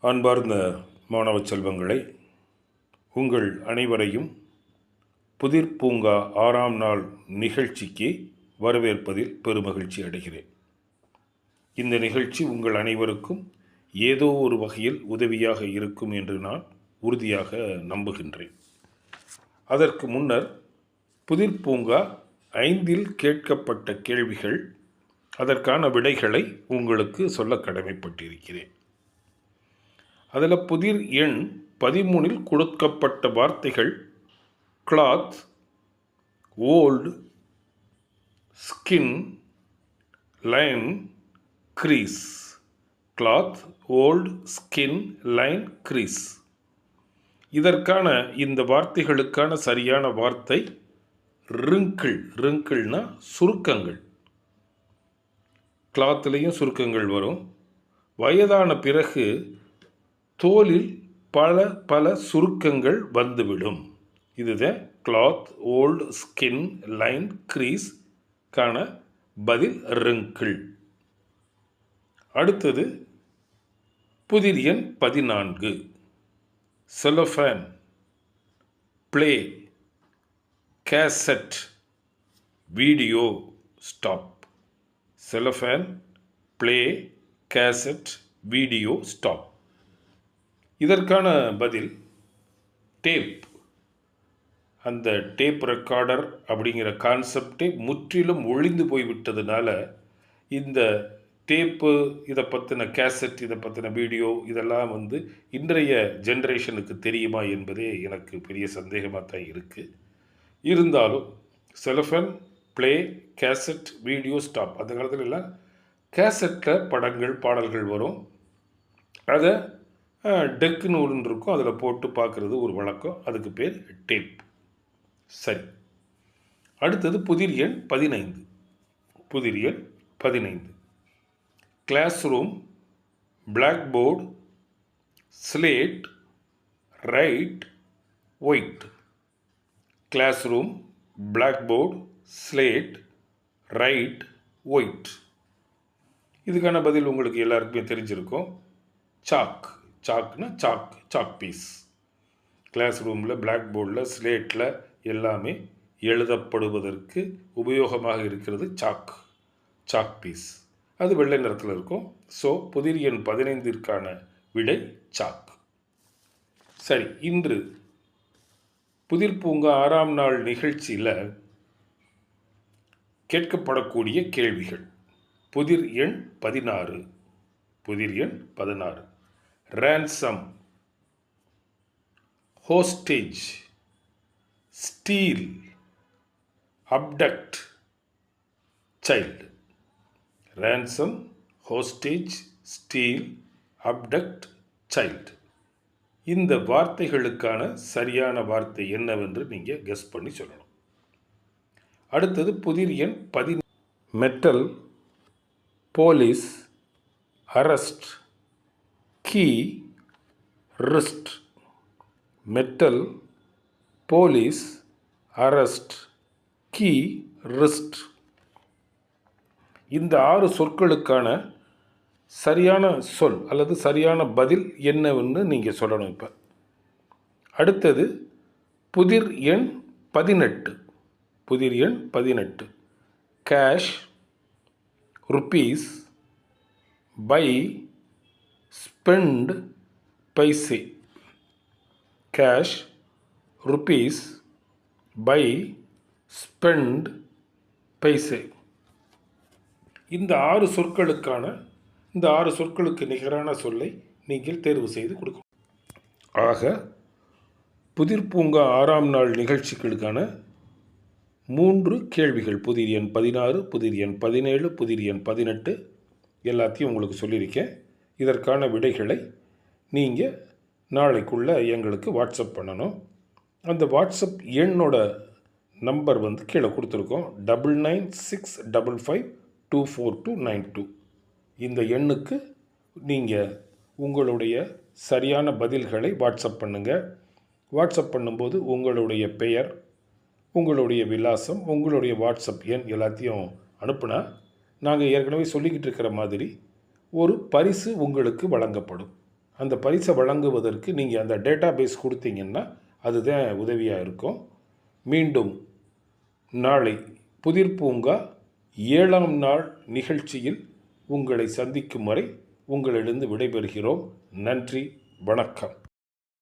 அன்பார்ந்த மாணவ செல்வங்களை, உங்கள் அனைவரையும் புதிர் பூங்கா 6ஆம் நாள் நிகழ்ச்சிக்கு வரவேற்பதில் பெருமகிழ்ச்சி அடைகிறேன். இந்த நிகழ்ச்சி உங்கள் அனைவருக்கும் ஏதோ ஒரு வகையில் உதவியாக இருக்கும் என்று நான் உறுதியாக நம்புகின்றேன். அதற்கு முன்னர் புதிர் பூங்கா 5இல் கேட்கப்பட்ட கேள்விகள், அதற்கான விடைகளை உங்களுக்கு சொல்ல கடமைப்பட்டிருக்கிறேன். அதில் புதிர் எண் 13இல் கொடுக்கப்பட்ட வார்த்தைகள் cloth, old, skin, line, crease. Cloth, old, skin, line, crease. இதற்கான இந்த வார்த்தைகளுக்கான சரியான வார்த்தை ரிங்கிள். ரிங்கிள்னா சுருக்கங்கள். கிளாத்லேயும் சுருக்கங்கள் வரும். வயதான பிறகு தோலில் பல சுருக்கங்கள் வந்துவிடும். இதுதான் cloth, old, skin, line, crease கான பதில் ரிங்கிள். அடுத்தது புதிர் எண் 14. Cellophane, play, cassette, video, stop. Cellophane, play, cassette, video, stop. இதற்கான பதில் டேப். அந்த டேப் ரெக்கார்டர் அப்படிங்கிற கான்செப்டே முற்றிலும் ஒழிந்து போய்விட்டதுனால இந்த டேப்பு, இதை பற்றின கேசட், இதை பற்றின வீடியோ, இதெல்லாம் இன்றைய ஜென்ரேஷனுக்கு தெரியுமா என்பதே எனக்கு பெரிய சந்தேகமாக தான் இருக்குது. இருந்தாலும் cellophane, play, cassette, video, stop. அந்த காலத்துல எல்லாம் கேசட்டில் படங்கள், பாடல்கள் வரும். அதை டெக்குன்னு ஒன்று இருக்கும், அதில் போட்டு பார்க்குறது ஒரு வழக்கம். அதுக்கு பேர் டேப். சரி, அடுத்தது புதிர் எண் 15. புதிர் எண் 15. Class room, black board, slate, write, white. Class room, black board, slate, write, white. இதுக்கான பதில் உங்களுக்கு எல்லாருக்குமே தெரிஞ்சிருக்கும். சாக். சாக்னா சாக் பீஸ். கிளாஸ் ரூமில், பிளாக் போர்டில், ஸ்லேட்டில் எல்லாமே எழுதப்படுவதற்கு உபயோகமாக இருக்கிறது சாக் பீஸ். அது வெள்ளை நிறத்தில் இருக்கும். ஸோ புதிர் எண் 15ற்கான விடை சாக். சரி, இன்று புதிர் பூங்கா 6ஆம் நாள் நிகழ்ச்சியில் கேட்கப்படக்கூடிய கேள்விகள். புதிர் எண் 16. புதிர் எண் 16. ransom, hostage, steal, abduct, child. ransom, hostage, steal, abduct, child. இந்த வார்த்தைகளுக்கான சரியான வார்த்தை என்னவென்று நீங்கள் கெஸ் பண்ணி சொல்லணும். அடுத்தது புதிர் எண் 10. Metal, police, arrest, key, wrist. Metal, police, arrest, key, wrist. இந்த 6 சொற்களுக்கான சரியான சொல் அல்லது சரியான பதில் என்னவென்று நீங்கள் சொல்லணும். இப்போ அடுத்தது புதிர் எண் 18. புதிர் எண் 18. Cash, rupees, buy, spend, paise. Cash, rupees, buy, spend, paise. இந்த 6 சொற்களுக்கான இந்த 6 சொற்களுக்கு நிகரான சொல்லை நீங்கள் தேர்வு செய்து கொடுக்கணும். ஆக புதிர் பூங்கா 6ஆம் நாள் நிகழ்ச்சிகளுக்கான 3 கேள்விகள், புதிர் எண் 16, புதிர் எண் 17, புதிர் எண் 18 எல்லாத்தையும் உங்களுக்கு சொல்லியிருக்கேன். இதற்கான விடைகளை நீங்கள் நாளைக்குள்ளே எங்களுக்கு வாட்ஸ்அப் பண்ணணும். அந்த வாட்ஸ்அப் எண்ணோட நம்பர் கீழே கொடுத்துருக்கோம். 9965524292. இந்த எண்ணுக்கு நீங்கள் உங்களுடைய சரியான பதில்களை வாட்ஸ்அப் பண்ணுங்கள். வாட்ஸ்அப் பண்ணும்போது உங்களுடைய பெயர், உங்களுடைய விலாசம், உங்களுடைய வாட்ஸ்அப் எண் எல்லாத்தையும் அனுப்புனா நாங்கள் ஏற்கனவே சொல்லிக்கிட்டு இருக்கிற மாதிரி ஒரு பரிசு உங்களுக்கு வழங்கப்படும். அந்த பரிசை வழங்குவதற்கு நீங்கள் அந்த டேட்டா பேஸ் கொடுத்தீங்கன்னா அதுதான் உதவியாக இருக்கும். மீண்டும் நாளை புதிர் பூங்கா 7ஆம் நாள் நிகழ்ச்சியில் உங்களை சந்திக்கும் வரை உங்களிடம் விடைபெறுகிறோம். நன்றி, வணக்கம்.